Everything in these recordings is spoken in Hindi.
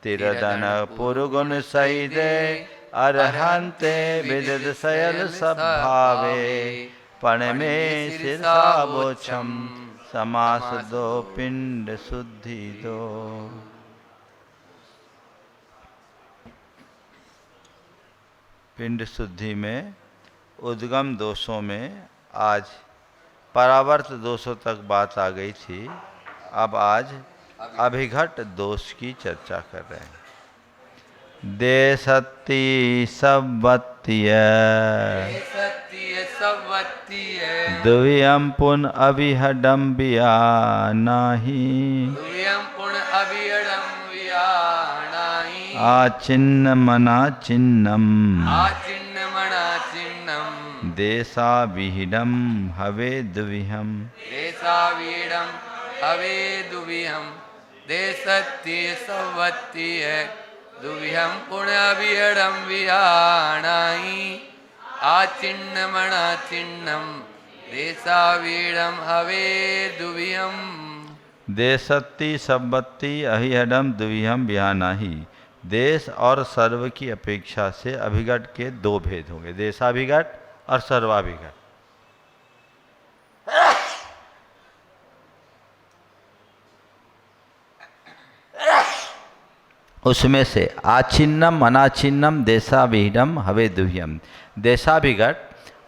तिरदन पुरुगुण सहिदे अरहंते विदित सयल सब भावे पण में सिरसा बोछम समास दो पिंड शुद्धि दो। पिंड शुद्धि में उद्गम दोषों में आज परावर्त दोषों तक बात आ गई थी। अब आज अभिघट दोष की चर्चा कर रहे हैं। देसत्ति सवत्तीय दुहियम पुन अभिहडम्बिया नाही आचिन्न मना चिन्नम देशा विहिडम हवे दुविहम देसत्ति सवत्तीय दुविहम पुण्यभियडम विहाणाई आचिन्न मणा चिन्नम देशावीडम हवे दुविहम। देसत्ति सवत्ति अहिहडम दुविहम विहानाही। देश और सर्व की अपेक्षा से अभिघट के दो भेद होंगे, देशाभिघट और सर्वाभिघट। उसमें से आचिन्नम अनाचिन्नम देशाभिहिडम हवे दुह्यम। देशाभिघट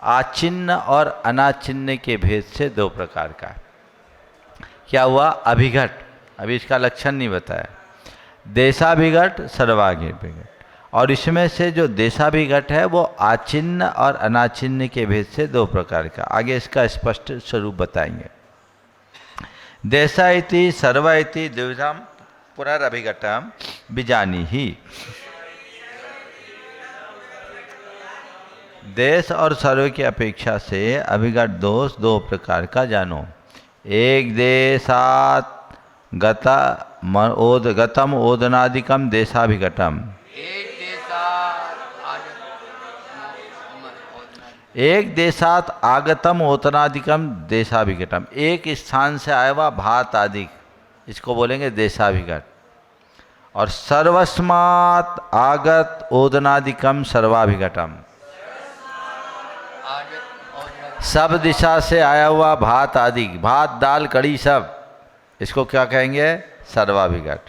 आचिन्न और अनाचिन्न के भेद से दो प्रकार का। क्या हुआ? अभिघट, अभी इसका लक्षण नहीं बताया। देशाभिघट सर्वाभिघट, और इसमें से जो देशाभिघट है वो आचिन्न और अनाचिन्न के भेद से दो प्रकार का। आगे इसका स्पष्ट स्वरूप बताएंगे। देशा इति सर्वा इति द्विविधम पुनरभिघटम बिजानी ही। देश और सर्व की अपेक्षा से अभिघट दोष दो प्रकार का जानो। एक देशात गतम ओदनादिकम देशाभिघटम। एक देशात आगतम ओदनादिकम देशाभिघटम। एक स्थान से आया हुआ भात आदि, इसको बोलेंगे देशाभिघट। और सर्वस्मात् आगत ओदनादिकम सर्वाभिघटम। सब दिशा से आया हुआ भात आदि, भात दाल कड़ी सब, इसको क्या कहेंगे? सर्वाभिघट।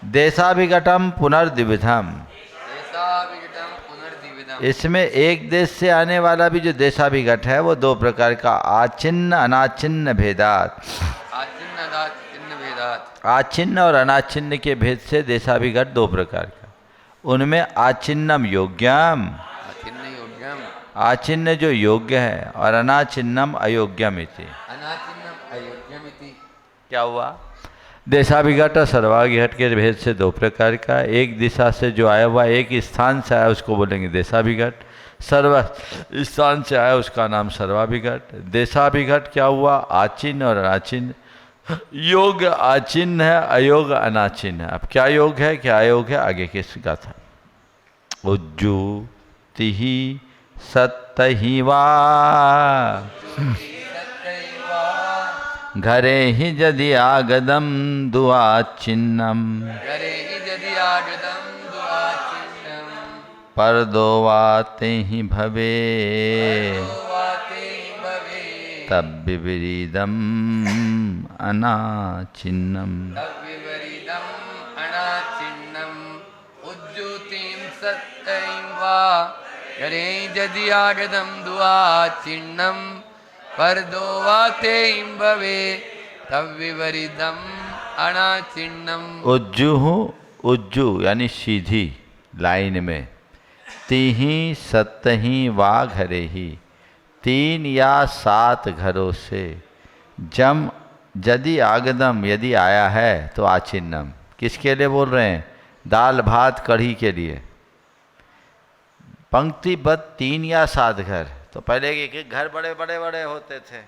देशाभिघटम पुनर्द्विविधम। इसमें एक देश से आने वाला भी जो देशाभिघट है वो दो प्रकार का, आचिन्न अनाचिन्न भेदात। आचिन्न और अनाचिन्न के भेद से देशाभिघट दो प्रकार का। उनमें आचिन्नम योग्यम, आचिन्न जो योग्य है, और अनाचिन्नम अयोग्यम इति। क्या हुआ? देशाभिघट और सर्वाभिघट के भेद से दो प्रकार का। एक दिशा से जो आया हुआ, एक स्थान से आया, उसको बोलेंगे देशाभिघट। सर्व स्थान से आया उसका नाम सर्वाभिघट। देशाभिघट क्या हुआ? आचिन्न और अनाचिन्न। योग आचिन्न है, अयोग अनाचिन्न है। अब क्या योग है क्या अयोग है, आगे की गाथा। उज्जू तिहि सत्तहि वा घरे ही यदि आगदम दुआचिन्नम परदो वाते ही भवे तब विपरीदम अनाचिन्नम। उज्जुतिं सत्यं वा घरे यदि आगदम दुआचिन्नम परदो वाते भवे तब विपरीदम अनाचिन्नम। उज्जू यानी सीधी लाइन में, तिहि सत्तहि वा घरे ही, 3 या 7 घरों से, जम यदि आगदम यदि आया है तो आचिन्नम। किसके लिए बोल रहे हैं? दाल भात कढ़ी के लिए। पंक्तिबद्ध 3 या 7 घर। तो पहले एक एक घर बड़े बड़े बड़े होते थे,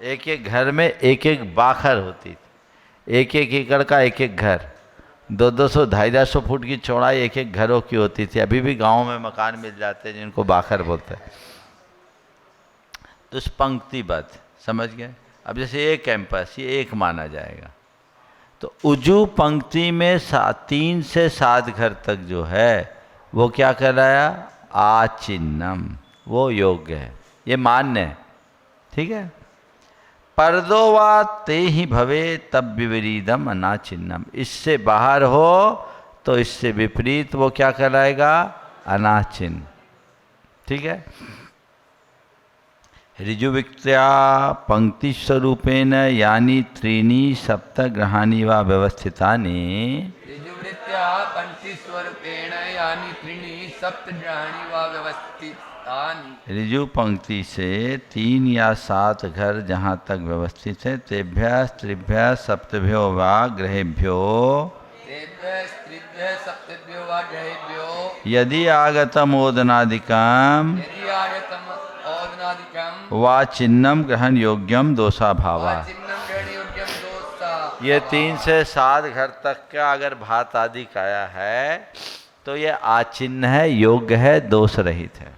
एक एक घर में एक एक बाखर होती थी, एक एक एकड़ का एक एक घर, 200-200 250 फुट की चौड़ाई एक एक घरों की होती थी। अभी भी गाँव में मकान मिल जाते हैं जिनको बाखर बोलते हैं। तो उस पंक्तिबद्ध, समझ गए? अब जैसे एक कैंपस, ये एक माना जाएगा, तो उजू पंक्ति में 3 से 7 घर तक जो है वो क्या कहलाया? आचिन्नम, वो योग्य है, ये मान्य है, ठीक है। पर्दो वा ते ही भवे तब विपरीतम अनाचिन्नम, इससे बाहर हो तो इससे विपरीत वो क्या कहलाएगा? अनाचिन्न, ठीक है। ऋजुविक्त्या पंक्ति स्वरूपेण यानी त्रीणि सप्तग्रहाणि वा व्यवस्थितानि, ऋजुवृत्त्या पंक्तिस्वरूपेण यानि त्रीणि सप्तग्रहाणि वा व्यवस्थितानि, ऋजु पंक्ति से 3 या 7 घर जहाँ तक व्यवस्थित है, तेभ्यः स्त्रिभ्यः सप्तभ्यो वा ग्रहेभ्यो तेभ्यः स्त्रिभ्यः सप्तभ्यो वा ग्रहेभ्यो यदि आगतम ओदनादिकम यदि आगतम ओदनादिकं वा चिन्नम ग्रहण योग्यम दोषाभावा। चिन्नं ग्रहणयोग्यं दोषा, ये 3 से 7 घर तक का अगर भात आदि काया है तो ये आचिन्न है, योग्य है, दोष रहित है।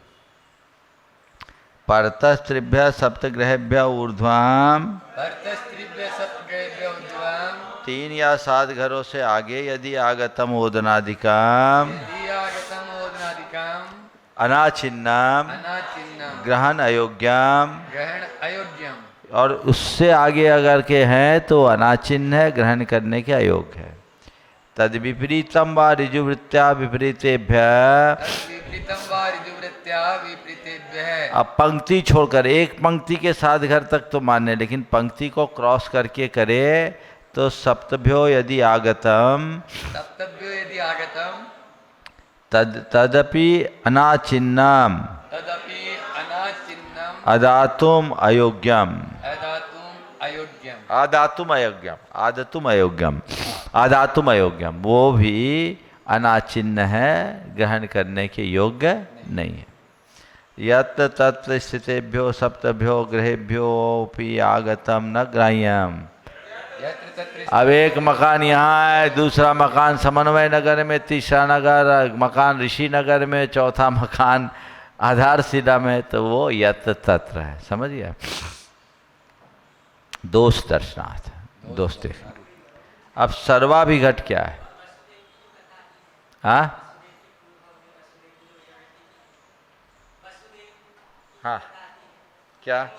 परतस्त्रिभ्य सप्तग्रहेभ्य ऊर्ध्वम, भर्तस्त्रिभ्यः सप्तग्रहेभ्यो ऊर्ध्वं 3 या 7 घरों से आगे यदि आगतम ओदनादिकम यदि आगतम ओदनादिकं अनाचिन्नम अनाचिन्नं ग्रहण अयोग्यम, ग्रहण अयोग्यम, और उससे आगे अगर के हैं तो अनाचिन्न है, ग्रहण करने के अयोग्य है। तद विपरीतम वा ऋजुवृत्त्या विपरीतेभ्य, विपरीतम वा ऋजुवृत्त्या विपरीतेभ्यः, अब पंक्ति छोड़कर एक पंक्ति के 7 घर तक तो मान्य, लेकिन पंक्ति को क्रॉस करके करे तो सप्तभ्यो यदि आगतम सप्तभ्यो यदि आगतम तदपि अनाचिन्नम तदपि अनाचिन्नम अदातुम अयोग्यम, अदातुम अयोग्यम, आदातुम अयोग्यम, आदतुम अयोग्यम, आदातुम अयोग्यम, वो भी अनाचिन्न है, ग्रहण करने के योग्य नहीं है। यत् तत्र स्थितेभ्यो सप्तभ्यो ग्रहेभ्योपि आगतम न ग्राह्यम। यत्र तत्र अब एक मकान यहाँ है, दूसरा मकान समन्वय नगर में, तीसरा नगर मकान ऋषि नगर में, चौथा मकान आधारशिला में, तो वो यत्र तत्र है, समझिए। दोष दर्शनार्थ, दोष देख। अब सर्वाभिघट क्या है? हाँ हाँ, क्या?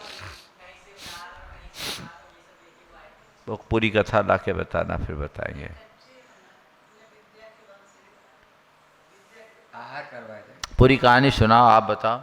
वो पूरी कथा ला के बताना, फिर बताएंगे। आहार करवाया जाए। पूरी कहानी सुनाओ, आप बताओ।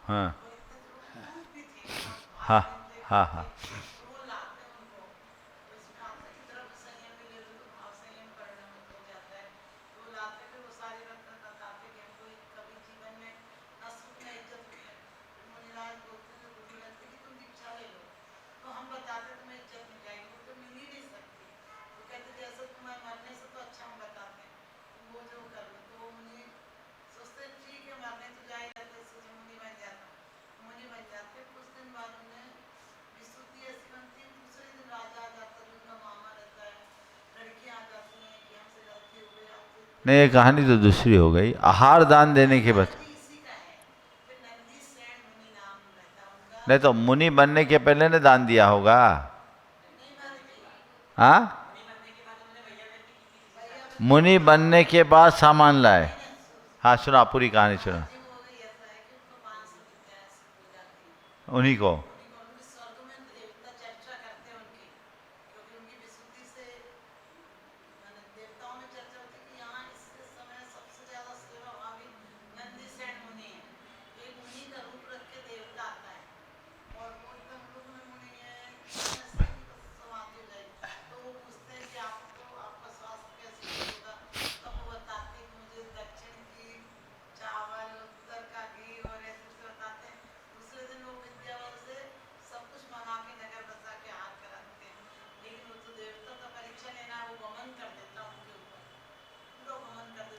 हाँ हाँ हाँ हाँ नहीं, ये कहानी तो दूसरी हो गई। आहार दान देने के बाद नहीं तो मुनि बनने के पहले ने दान दिया होगा। हाँ, मुनि बनने के बाद सामान लाए। हाँ सुना, पूरी कहानी सुना। उन्हीं को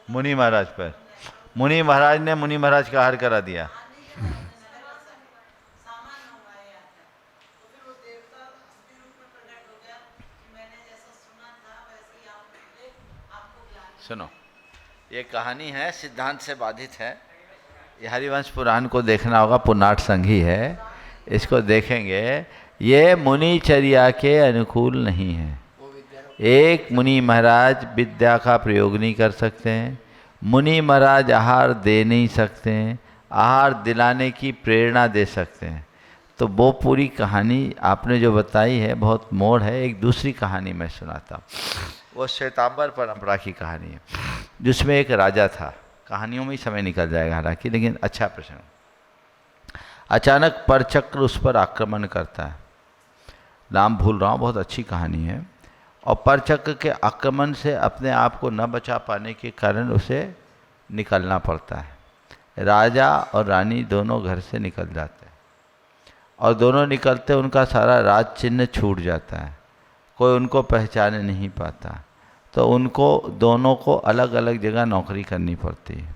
मुनि महाराज पर, मुनि महाराज ने मुनि महाराज का हार करा दिया। सुनो, ये कहानी है, सिद्धांत से बाधित है। ये हरिवंश पुराण को देखना होगा, पुनाट संघी है, इसको देखेंगे। ये मुनिचर्या के अनुकूल नहीं है। एक मुनि महाराज विद्या का प्रयोग नहीं कर सकते हैं, मुनि महाराज आहार दे नहीं सकते हैं, आहार दिलाने की प्रेरणा दे सकते हैं। तो वो पूरी कहानी आपने जो बताई है बहुत मोड़ है। एक दूसरी कहानी मैं सुनाता हूँ, वो श्वेतांबर परंपरा की कहानी है, जिसमें एक राजा था। कहानियों में ही समय निकल जाएगा हालांकि, लेकिन अच्छा प्रसंग। अचानक परचक्र उस पर आक्रमण करता है, नाम भूल रहा हूँ, बहुत अच्छी कहानी है। और परचक्र के आक्रमण से अपने आप को न बचा पाने के कारण उसे निकलना पड़ता है। राजा और रानी दोनों घर से निकल जाते हैं, और दोनों निकलते उनका सारा राज चिन्ह छूट जाता है, कोई उनको पहचान नहीं पाता। तो उनको दोनों को अलग अलग जगह नौकरी करनी पड़ती है।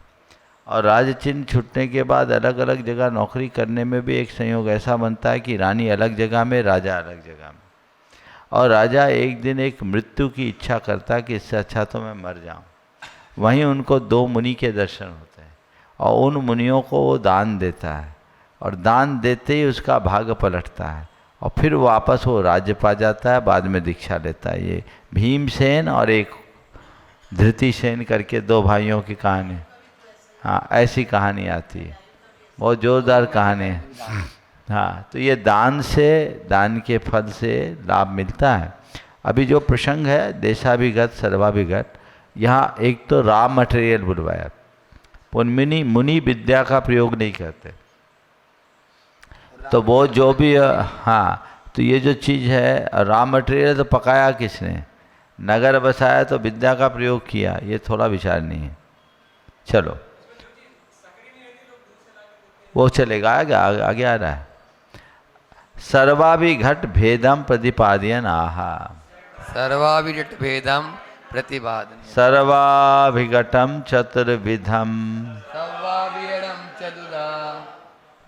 और राज चिन्ह छूटने के बाद अलग अलग जगह नौकरी करने में भी एक संयोग ऐसा बनता है कि रानी अलग जगह में, राजा अलग जगह में। और राजा एक दिन एक मृत्यु की इच्छा करता है कि इससे अच्छा तो मैं मर जाऊं। वहीं उनको दो मुनि के दर्शन होते हैं, और उन मुनियों को वो दान देता है, और दान देते ही उसका भाग्य पलटता है, और फिर वापस वो राज्य पा जाता है, बाद में दीक्षा लेता है। ये भीमसेन और एक धृतिसेन करके दो भाइयों की कहानी, हाँ ऐसी कहानी आती है, बहुत जोरदार कहानी है। हाँ, तो ये दान से, दान के फल से लाभ मिलता है। अभी जो प्रसंग है देशाभिगत सर्वाभिगत, यहाँ एक तो रॉ मटेरियल बुलवाया, मुनि विद्या का प्रयोग नहीं करते। तो वो जो भी, हाँ, तो ये जो चीज़ है रॉ मटेरियल, तो पकाया किसने? नगर बसाया तो विद्या का प्रयोग किया, ये थोड़ा विचार नहीं है। चलो वो चलेगा, आगे आ रहा है। सर्वाभिघट भेदम प्रतिपादयन आहा, सर्वाभिघट भेदम प्रतिपादन, सर्वाभिघटम चतुर्विधम, सर्वाभिघटम चतुर्धा,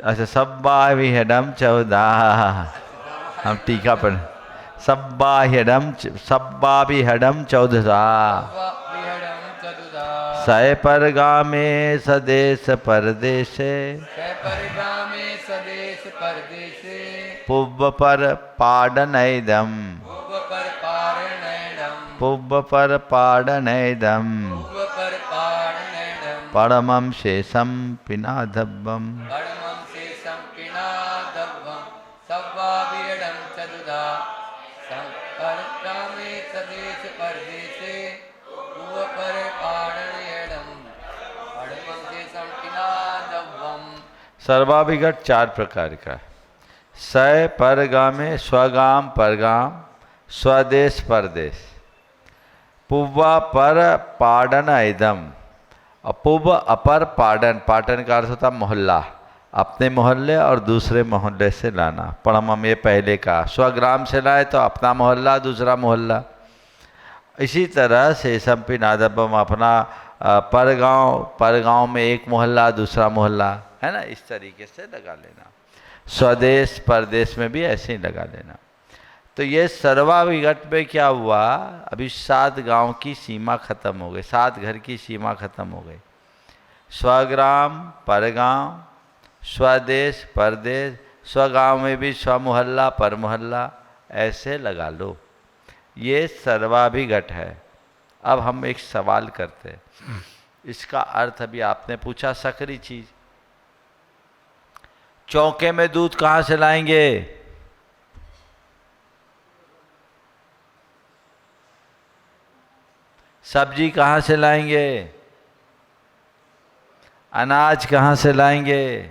अच्छा सब्बाभिघटम चौदह, हम टीका पर सब्बाभिघटम चौदह, सय परगामे सदेश परदेशे, पुब्ब पर पाडनैदम, पुब्ब पर पाडनैदम, परमं शेषम पिनाधव्वम, सर्वाभिघट चार प्रकार का। सय परगामे, स्वगाम परगाम, स्वदेश परदेश, पुव्वा पर पाडन ऐदम, पुव अपर पाडन, पाटन का अर्थ होता मोहल्ला, अपने मोहल्ले और दूसरे मोहल्ले से लाना। परमम ये पहले का, स्वग्राम से लाए तो अपना मोहल्ला दूसरा मोहल्ला। इसी तरह से संपिनादबम, अपना परगांव में एक मोहल्ला दूसरा मोहल्ला, है ना, इस तरीके से लगा लेना। स्वदेश परदेश में भी ऐसे ही लगा लेना। तो ये सर्वाभिघट में क्या हुआ, अभी 7 गांव की सीमा खत्म हो गई, 7 घर की सीमा खत्म हो गई। स्वग्राम परगांव, स्वदेश परदेश, स्वगांव में भी स्वमोहल्ला पर मोहल्ला, ऐसे लगा लो। ये सर्वाभिघट है। अब हम एक सवाल करते हैं, इसका अर्थ अभी आपने पूछा सकरी चीज। चौके में दूध कहां से लाएंगे? सब्जी कहां से लाएंगे? अनाज कहां से लाएंगे?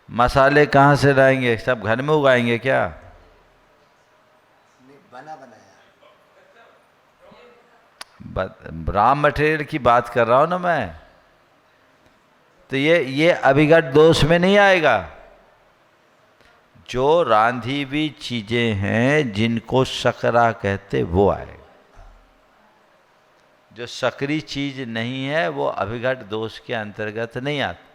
मसाले कहां से लाएंगे? सब घर में उगाएंगे क्या? बना बनाया रॉ मटेरियल की बात कर रहा हूं ना मैं। तो ये अभिघट दोष में नहीं आएगा। जो रांधी हुई चीजें हैं जिनको शकरा कहते वो आएगा। जो सकरी चीज नहीं है वो अभिघट दोष के अंतर्गत नहीं आती।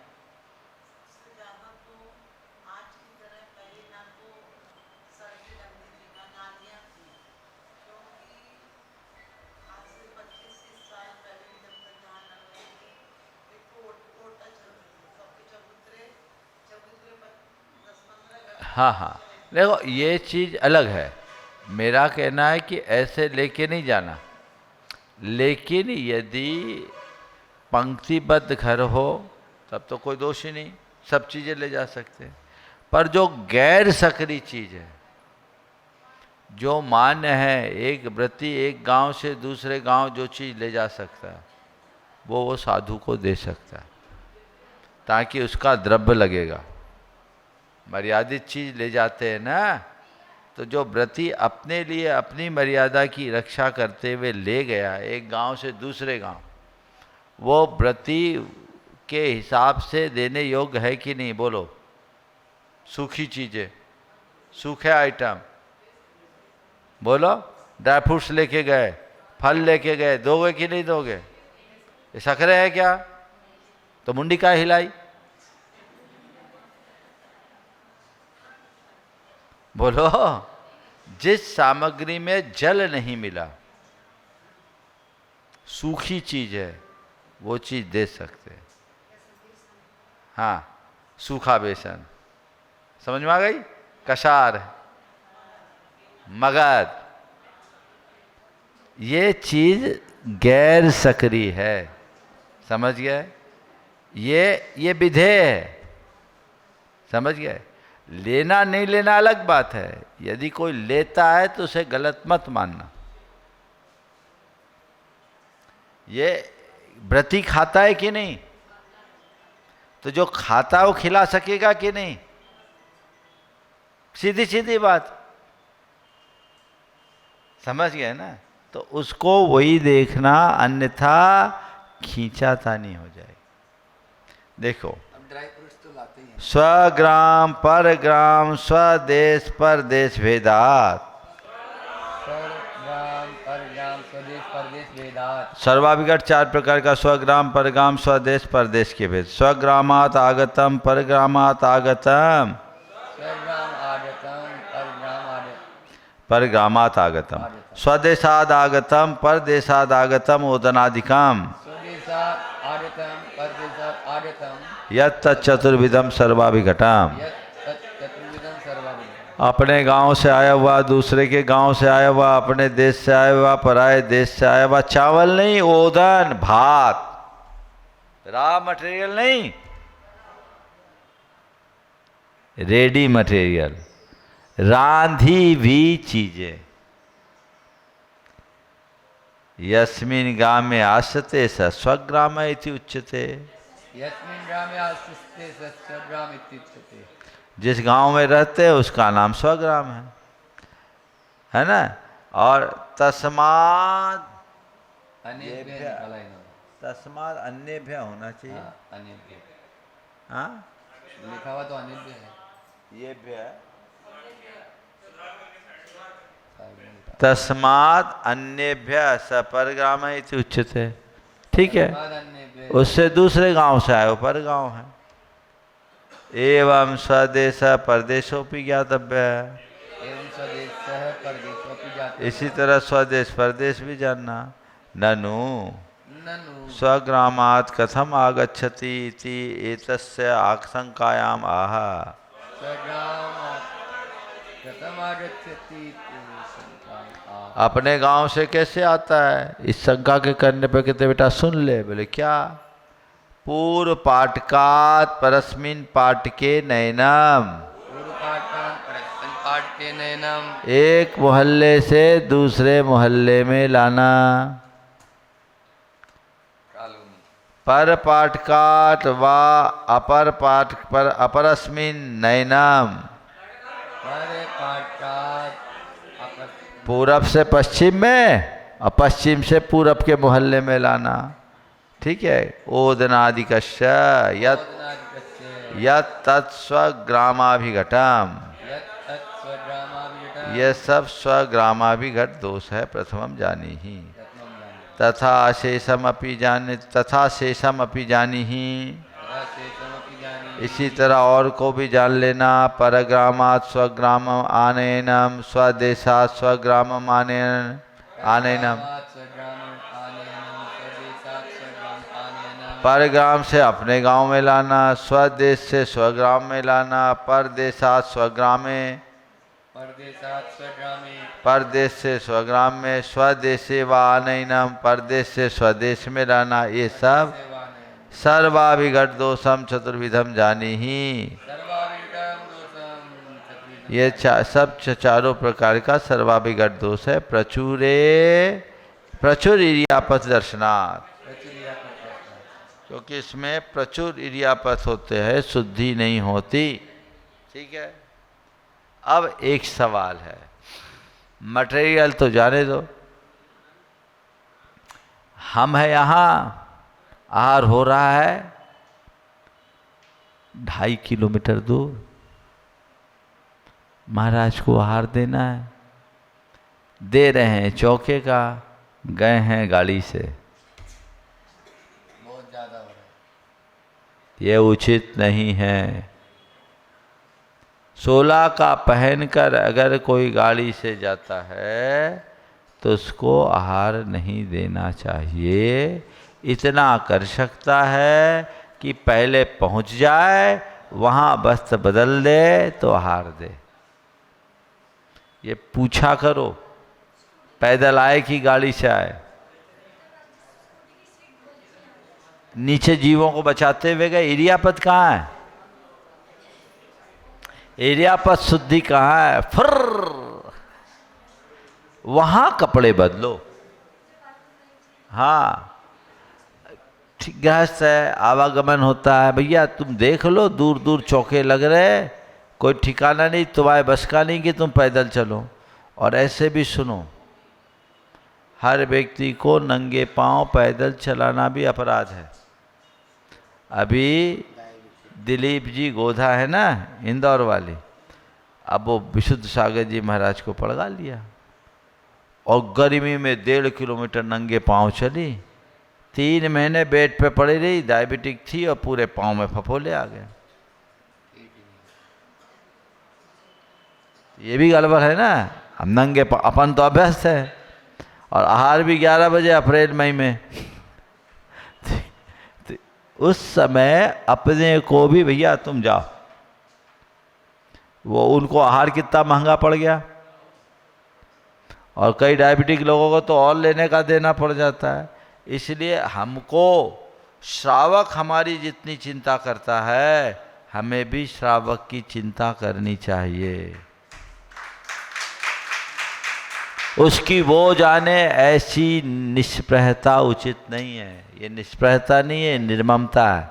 हाँ हाँ, देखो ये चीज़ अलग है। मेरा कहना है कि ऐसे लेके नहीं जाना, लेकिन यदि पंक्तिबद्ध घर हो तब तो कोई दोष ही नहीं, सब चीज़ें ले जा सकते हैं। पर जो गैर सकरी चीज़ है, जो मान्य है, एक व्रती एक गांव से दूसरे गांव जो चीज़ ले जा सकता है वो साधु को दे सकता है, ताकि उसका द्रव्य लगेगा। मर्यादित चीज़ ले जाते हैं ना, तो जो व्रती अपने लिए अपनी मर्यादा की रक्षा करते हुए ले गया एक गांव से दूसरे गांव, वो व्रती के हिसाब से देने योग्य है कि नहीं? बोलो। सूखी चीज़ें, सूखे आइटम, बोलो। ड्राई फ्रूट्स लेके गए, फल लेके गए, दोगे कि नहीं दोगे? ये सकरे है क्या? तो मुंडी का हिलाई? बोलो। जिस सामग्री में जल नहीं मिला, सूखी चीज है, वो चीज दे सकते हैं। हाँ, सूखा बेसन, समझ में आ गई? कशार, मगध, ये चीज गैर सकरी है, समझ गए? ये विधेय है, समझ गए? लेना नहीं लेना अलग बात है। यदि कोई लेता है तो उसे गलत मत मानना। ये व्रती खाता है कि नहीं? तो जो खाता है वो खिला सकेगा कि नहीं? सीधी सीधी बात, समझ गए ना? तो उसको वही देखना, अन्यथा खींचातानी हो जाएगी। देखो, ड्राई फ्रूट्स तो लाते ही हैं। स्वग्राम परग्राम स्वदेश परदेश भेदात, सर्वग्राम परग्राम स्वदेश परदेश वेदात। सर्वाभिघट चार प्रकार का स्वग्राम परग्राम स्वदेश परदेश के भेद। स्वग्रामात आगतम परग्रामात आगतम, स्वग्राम आगतम परग्राम आगतम, परग्रामात आगतम, स्वदेशाद आगतम परदेशाद आगतम ओदनादिकम, स्वदेशात् आगतम परदेशात् आगतम, यत् चतुर्विधम सर्वाभिघटम। यत् तत् चतुर्विधं सर्वाभिघटम। अपने गांव से आया हुआ, दूसरे के गांव से आया हुआ, अपने देश से आया हुआ, पराये देश से आया हुआ, चावल नहीं, ओदन, भात, रॉ मटेरियल नहीं, रेडी मटेरियल, रांधी हुई चीजें। यस्मिन् ग्रामे आसते स स्वग्राम इति उच्यते, यस्मिन् ग्रामे आस्ते स स्वग्राम इत्युच्यते। जिस गांव में रहते हैं उसका नाम स्वग्राम है ना? और तस्माद, अन्येभ्यः निकाला इन्होंने। तस्माद अन्येभ्यः होना चाहिए। हाँ, अन्येभ्यः। हाँ, लिखा हुआ तो अन्येभ्यः है। ये भी है। तस्माद अन्येभ्यः स परग्राम इति उच्यते, ठीक है? अन्येभ्यः उससे दूसरे गांव से आए, वो पर गांव है। एवं स्वदेश परदेशोपि ज्ञातव्य है, एवं स्वदेशः परदेशोऽपि ज्ञातव्यः। इसी तरह स्वदेश परदेश भी जानना। ननु ननु स्वग्रामात् कथम आगच्छति इति एतस्य आशंकायाम आह। स्वग्रामात् कथम आगच्छति शंका। अपने गांव से कैसे आता है? इस शंका के करने पर कहते बेटा सुन ले। बोले क्या? पूर्व पाटकात परस्मिन पाटके नैनम। पूर्व पाठकान परस्पर पाठ के नैनम। एक मोहल्ले से दूसरे मोहल्ले में लाना। कॉलोनी। पर पाटकात व अपर पाट पर अपरस्मिन नैनम। पर पाठकान अपर। पूरब से पश्चिम में और पश्चिम से पूरब के मोहल्ले में लाना। ठीक है। ओदनादिकस्य यत् ओदनादिकस्य यत् तत्स्वग्रामाभिघटम। यत् तत्स्वग्रामाभिघटम। यह सब स्वग्रामाभिघट दोष है। प्रथमम जानी ही प्रथमं जाने। तथा शेषम अपि जाने तथा शेषम अपि जानी ही। तथा शेषमपि जाने। इसी तरह और को भी जान लेना। परग्रामात् स्वग्रामम आनयनम स्वदेशात् स्वग्रामम आनयनम। परग्राम से अपने गांव में लाना, स्वदेश से स्वग्राम में लाना, परदेशात् स्वग्रामे। परदेश से स्वग्राम में, स्वदेशे व आनयनम परदेश से स्वदेश में लाना। ये सब सर्वाभिघट दोषम चतुर्विधम जानी ही। ये सब चारों प्रकार का सर्वाभिघट दोष है। प्रचुर इरियापथ दर्शनार्थ। क्योंकि इसमें प्रचुर इरियापथ होते हैं, शुद्धि नहीं होती। ठीक है। अब एक सवाल है, मटेरियल तो जाने दो, हम है यहाँ, आहार हो रहा है 2.5 किलोमीटर दूर, महाराज को आहार देना है, दे रहे हैं चौके का, गए हैं गाड़ी से। बहुत ज्यादा हो रहा है। ये उचित नहीं है। 16 का पहनकर अगर कोई गाड़ी से जाता है तो उसको आहार नहीं देना चाहिए। इतना कर सकता है कि पहले पहुंच जाए, वहाँ वस्त्र बदल दे तो आहार दे। ये पूछा करो, पैदल आए कि गाड़ी से आए। नीचे जीवों को बचाते हुए गए। इरियापथ कहाँ है? इरियापथ शुद्धि कहाँ है? फिर वहां कपड़े बदलो। हाँ, ठीक गृहस्थ है, आवागमन होता है, भैया तुम देख लो, दूर दूर चौके लग रहे, कोई ठिकाना नहीं, तुम्हारे बस का नहीं कि तुम पैदल चलो। और ऐसे भी सुनो, हर व्यक्ति को नंगे पांव पैदल चलाना भी अपराध है। अभी दिलीप जी गोधा है ना, इंदौर वाली, अब वो विशुद्ध सागर जी महाराज को पड़गा लिया और गर्मी में 1.5 किलोमीटर नंगे पांव चली। 3 महीने बेड पे पड़ी रही, डायबिटिक थी और पूरे पांव में फफोले आ गए। ये भी गड़बड़ है ना। हम नंगे अपन तो अभ्यस्त है, और आहार भी 11 बजे अप्रैल मई में। उस समय अपने को भी भैया तुम जाओ, वो उनको आहार कितना महंगा पड़ गया, और कई डायबिटिक लोगों को तो और लेने का देना पड़ जाता है। इसलिए हमको श्रावक हमारी जितनी चिंता करता है, हमें भी श्रावक की चिंता करनी चाहिए। उसकी वो जाने, ऐसी निष्प्रहता उचित नहीं है। ये निष्प्रहता नहीं है, निर्ममता है।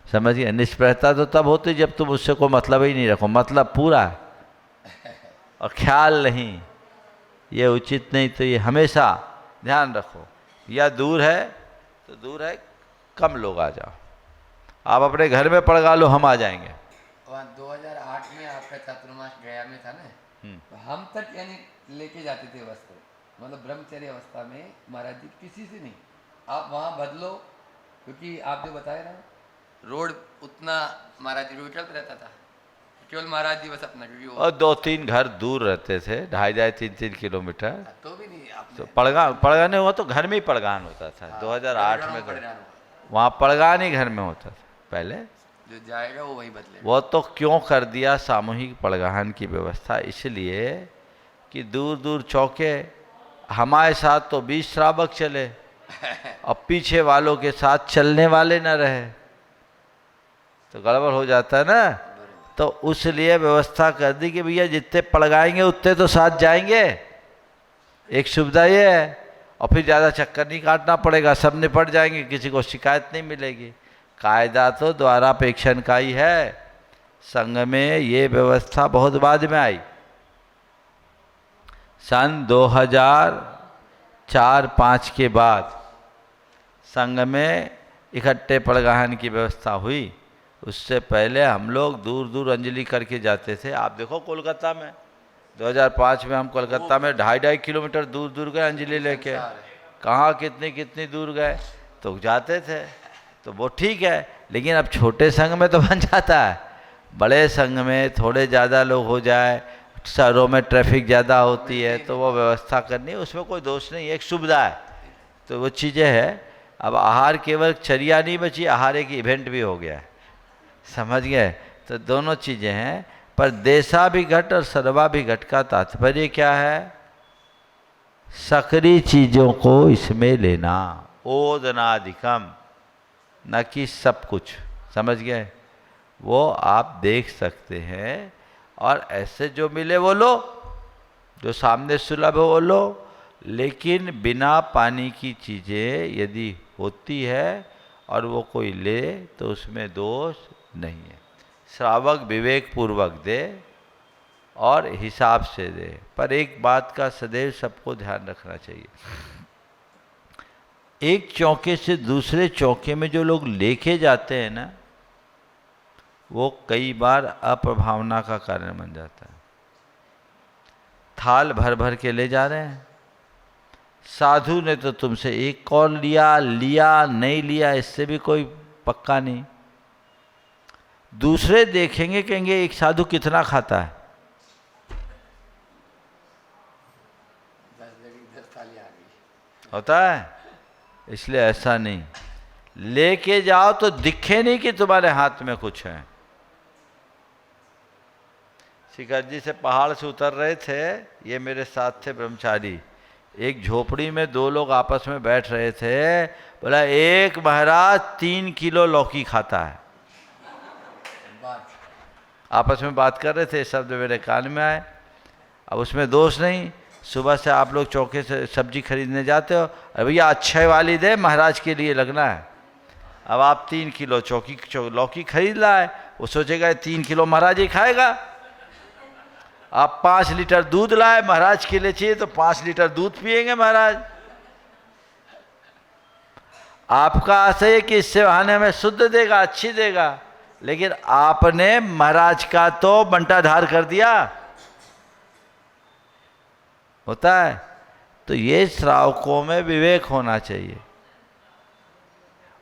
समझिए, निष्प्रहता तो तब होती जब तुम उससे कोई मतलब ही नहीं रखो, मतलब पूरा है और ख्याल नहीं। ये उचित नहीं। तो ये हमेशा ध्यान रखो, या दूर है तो दूर है, कम लोग आ जाओ। आप अपने घर में पड़गा लो, हम आ जाएंगे। और 2008 में आपका चातुर्मास गया में था ना, तो हम तक यानी लेके जाते थे वस्त्र, मतलब ब्रह्मचर्य अवस्था में महाराज जी किसी से नहीं। आप वहाँ बदलो, क्योंकि आप जो बताए ना, रोड उतना महाराज जी रोड चलता रहता था, केवल महाराज जी बस अपना, क्योंकि और 2-3 घर दूर रहते थे, 2.5-3 किलोमीटर। तो भी नहीं आपने तो पड़गान हुआ तो घर में ही पड़गान होता था। 2008 में तो वहाँ पड़गान ही घर में होता था पहले। जो जाएगा वो वही बदलेगा। वो तो क्यों कर दिया सामूहिक पड़गाहन की व्यवस्था? इसलिए कि दूर दूर चौके, हमारे साथ तो 20 श्रावक चले अब पीछे वालों के साथ चलने वाले न रहे तो गड़बड़ हो जाता है ना। तो उसलिए व्यवस्था कर दी कि भैया जितने पड़गाएंगे उतने तो साथ जाएंगे, एक सुविधा ये है। और फिर ज़्यादा चक्कर नहीं काटना पड़ेगा, सब निपट जाएंगे, किसी को शिकायत नहीं मिलेगी। कायदा तो द्वारापेक्षण का ही है। संघ में ये व्यवस्था बहुत बाद में आई, सन 2004-05 के बाद संघ में इकट्ठे पड़गाहन की व्यवस्था हुई। उससे पहले हम लोग दूर दूर अंजलि करके जाते थे। आप देखो कोलकाता में 2005 में हम कोलकाता में 2.5 किलोमीटर दूर दूर गए अंजलि लेके, कहाँ कितनी कितनी दूर गए तो जाते थे। तो वो ठीक है, लेकिन अब छोटे संघ में तो बन जाता है। बड़े संघ में थोड़े ज़्यादा लोग हो जाए, शहरों में ट्रैफिक ज़्यादा होती है तो वो व्यवस्था करनी, उसमें कोई दोष नहीं, एक सुविधा है। तो वो चीज़ें हैं। अब आहार केवल चर्या नहीं बची, आहार एक इवेंट भी हो गया है, समझ गए? तो दोनों चीज़ें हैं। पर देशाभिघट और सर्वाभिघट का तात्पर्य क्या है? सकरी चीज़ों को इसमें लेना, ओदनाधिकम, न कि सब कुछ, समझ गए? वो आप देख सकते हैं और ऐसे जो मिले वो लो, जो सामने सुलभ हो वो लो, लेकिन बिना पानी की चीज़ें यदि होती है और वो कोई ले तो उसमें दोष नहीं है। श्रावक विवेक पूर्वक दे और हिसाब से दे। पर एक बात का सदैव सबको ध्यान रखना चाहिए, एक चौके से दूसरे चौके में जो लोग लेके जाते हैं ना, वो कई बार अप्रभावना का कारण बन जाता है। थाल भर भर के ले जा रहे हैं, साधु ने तो तुमसे एक कौल लिया, नहीं लिया इससे भी कोई पक्का नहीं। दूसरे देखेंगे, कहेंगे एक साधु कितना खाता है, 10 थाली आ गई। होता है। इसलिए ऐसा नहीं, लेके जाओ तो दिखे नहीं कि तुम्हारे हाथ में कुछ है। शिखर जी से पहाड़ से उतर रहे थे, ये मेरे साथ थे ब्रह्मचारी, एक झोपड़ी में 2 लोग आपस में बैठ रहे थे। बोला एक महाराज 3 किलो लौकी खाता है। आपस में बात कर रहे थे, शब्द मेरे कान में आए। अब उसमें दोष नहीं, सुबह से आप लोग चौके से सब्जी खरीदने जाते हो, अरे भैया अच्छे वाली दे, महाराज के लिए लगना है। अब आप 3 किलो लौकी खरीद लाए, वो सोचेगा 3 किलो महाराज ही खाएगा। आप 5 लीटर दूध लाए, महाराज के लिए चाहिए तो 5 लीटर दूध पिएंगे महाराज। आपका आशय है कि इससे बहाने में शुद्ध देगा, अच्छी देगा, लेकिन आपने महाराज का तो बंटाधार कर दिया। होता है। तो ये श्रावकों में विवेक होना चाहिए,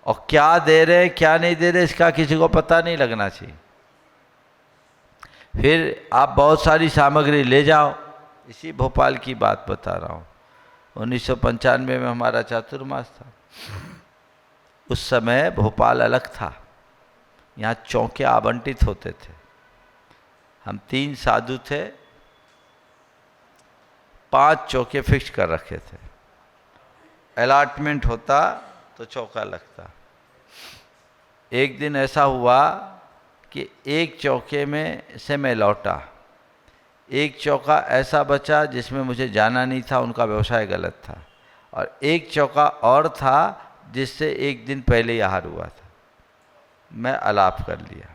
और क्या दे रहे क्या नहीं दे रहे इसका किसी को पता नहीं लगना चाहिए। फिर आप बहुत सारी सामग्री ले जाओ। इसी भोपाल की बात बता रहा हूँ, 1995 में हमारा चातुर्मास था। उस समय भोपाल अलग था, यहाँ चौके आवंटित होते थे। हम 3 साधु थे, 5 चौके फिक्स कर रखे थे। अलॉटमेंट होता तो चौका लगता। एक दिन ऐसा हुआ कि एक चौके में से मैं लौटा, एक चौका ऐसा बचा जिसमें मुझे जाना नहीं था, उनका व्यवसाय गलत था, और एक चौका और था जिससे एक दिन पहले ही आहार हुआ था। मैं अलाप कर लिया।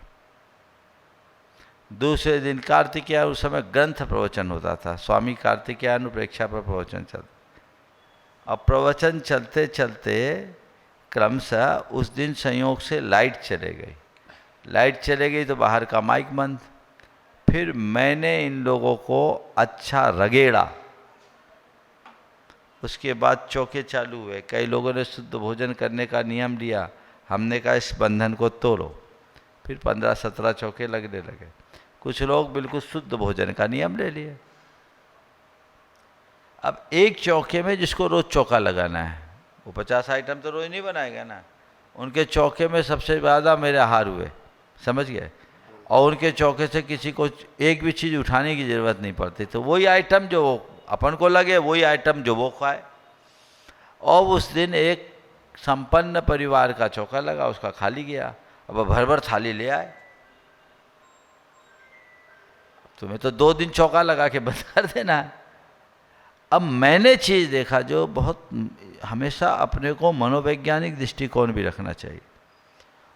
दूसरे दिन कार्तिकेय, उस समय ग्रंथ प्रवचन होता था, स्वामी कार्तिकेयानु प्रेक्षा पर प्रवचन चलता। अब प्रवचन चलते चलते क्रमशः उस दिन संयोग से लाइट चले गई। लाइट चले गई तो बाहर का माइक बंद। फिर मैंने इन लोगों को अच्छा रगेड़ा। उसके बाद चौके चालू हुए। कई लोगों ने शुद्ध भोजन करने का नियम लिया, हमने कहा इस बंधन को तोड़ो। फिर 15-17 चौके लगने लगे। कुछ लोग बिल्कुल शुद्ध भोजन का नियम ले लिए। अब एक चौके में जिसको रोज चौका लगाना है, वो 50 आइटम तो रोज नहीं बनाएगा ना। उनके चौके में सबसे ज़्यादा मेरे आहार हुए, समझ गए। और उनके चौके से किसी को एक भी चीज़ उठाने की ज़रूरत नहीं पड़ती, तो वही आइटम जो अपन को लगे वही आइटम जो वो खाए। और उस दिन एक संपन्न परिवार का चौका लगा, उसका खाली गया, अब भर भर थाली ले आए। तुम्हें तो 2 दिन चौका लगा के बंद कर देना है। अब मैंने चीज़ देखा जो बहुत, हमेशा अपने को मनोवैज्ञानिक दृष्टिकोण भी रखना चाहिए।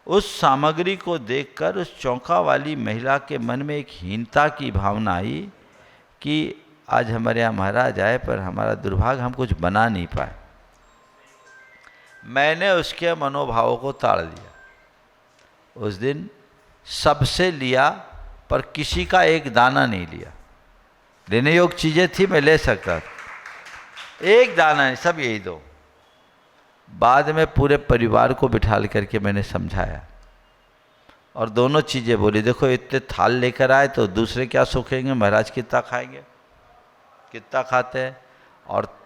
उस सामग्री को देखकर उस चौंका वाली महिला के मन में एक हीनता की भावना आई कि आज हमारे यहाँ महाराज आए पर हमारा दुर्भाग्य, हम कुछ बना नहीं पाए। मैंने उसके मनोभावों को ताड़ दिया। उस दिन सबसे लिया पर किसी का एक दाना नहीं लिया। लेने योग्य चीज़ें थी, मैं ले सकता था, एक दाना नहीं, सब यही दो। बाद में पूरे परिवार को बिठाल करके मैंने समझाया और दोनों चीज़ें बोली, देखो इतने थाल लेकर आए तो दूसरे क्या सूखेंगे, महाराज कितना खाएंगे, कितना खाते हैं। और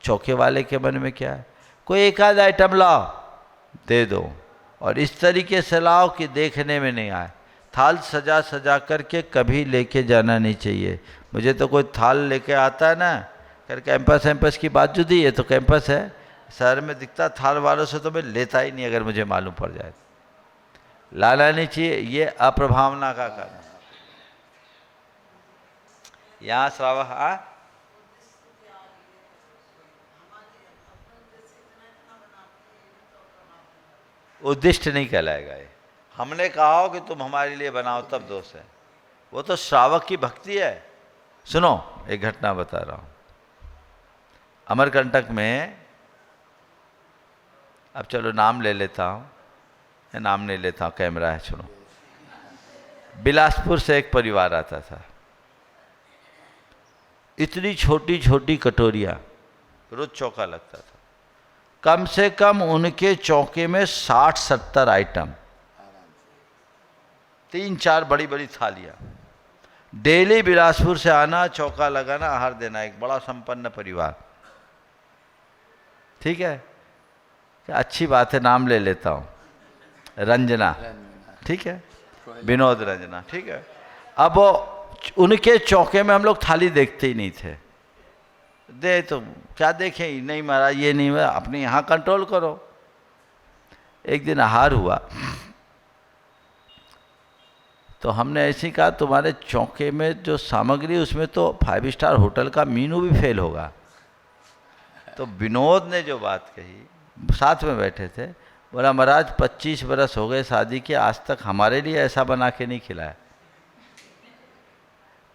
चौके वाले के मन में क्या है, कोई एक आध आइटम लाओ दे दो, और इस तरीके से लाओ कि देखने में नहीं आए। थाल सजा सजा करके कभी लेके जाना नहीं चाहिए। मुझे तो कोई थाल लेके आता है ना, कर कैंपस की बात जुदी है, तो कैंपस है, शहर में दिखता थाल वालों से तो मैं लेता ही नहीं, अगर मुझे मालूम पड़ जाए। लाना नहीं चाहिए, ये अप्रभावना का कारण। यहाँ श्रावक उद्दिष्ट नहीं कहलाएगा। ये हमने कहा हो कि तुम हमारे लिए बनाओ तब दोष है, वो तो श्रावक की भक्ति है। सुनो, एक घटना बता रहा हूँ। अमरकंटक में, अब चलो नाम ले लेता हूँ, या नाम नहीं लेता हूँ, कैमरा है, सुनो। बिलासपुर से एक परिवार आता था, इतनी छोटी छोटी कटोरियाँ, रोज चौका लगता था। कम से कम उनके चौके में 60-70 आइटम, 3-4 बड़ी बड़ी थालियाँ। डेली बिलासपुर से आना, चौका लगाना, आहार देना। एक बड़ा संपन्न परिवार, ठीक है। अच्छी बात है, नाम ले लेता हूँ, रंजना, ठीक है, विनोद रंजना, ठीक है। अब उनके चौके में हम लोग थाली देखते ही नहीं थे। दे तो क्या देखें, नहीं महाराज ये नहीं, अपने यहाँ कंट्रोल करो। एक दिन आहार हुआ तो हमने ऐसे कहा, तुम्हारे चौके में जो सामग्री, उसमें तो 5 स्टार होटल का मीनू भी फेल होगा। तो विनोद ने जो बात कही, साथ में बैठे थे, बोला महाराज 25 बरस हो गए शादी के, आज तक हमारे लिए ऐसा बना के नहीं खिलाया।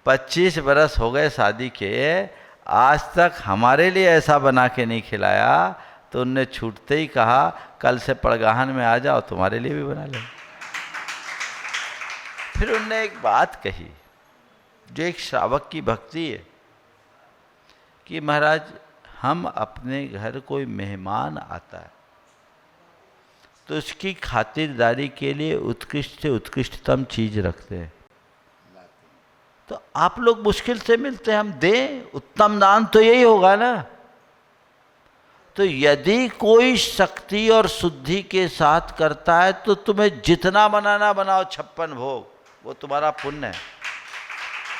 25 बरस हो गए शादी के, आज तक हमारे लिए ऐसा बना के नहीं खिलाया। तो उनने छूटते ही कहा, कल से पड़गाहन में आ जाओ, तुम्हारे लिए भी बना ले। फिर उनने एक बात कही जो एक श्रावक की भक्ति है, कि महाराज हम अपने घर कोई मेहमान आता है तो उसकी खातिरदारी के लिए उत्कृष्ट से उत्कृष्टतम चीज रखते हैं। तो आप लोग मुश्किल से मिलते हैं, हम दें, उत्तम दान तो यही होगा ना। तो यदि कोई शक्ति और शुद्धि के साथ करता है तो तुम्हें जितना बनाना बनाओ, 56 भोग, वो तुम्हारा पुण्य है।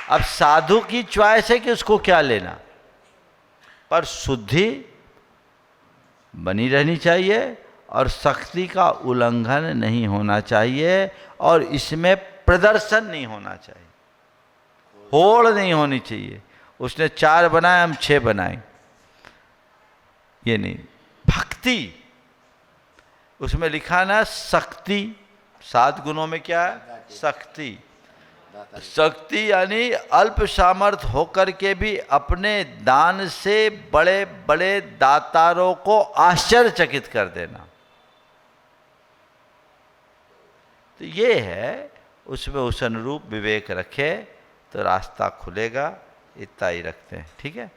अब साधु की च्वाइस है कि उसको क्या लेना, पर शुद्धि बनी रहनी चाहिए और शक्ति का उल्लंघन नहीं होना चाहिए, और इसमें प्रदर्शन नहीं होना चाहिए, होड़ नहीं होनी चाहिए। उसने 4 बनाए, हम 6 बनाए, ये नहीं। भक्ति उसमें लिखा ना, शक्ति, 7 गुणों में क्या है, शक्ति। शक्ति यानी अल्प सामर्थ होकर के भी अपने दान से बड़े बड़े दातारों को आश्चर्यचकित कर देना। तो ये है, उसमें उस अनुरूप विवेक रखे तो रास्ता खुलेगा। इतना ही रखते हैं, ठीक है।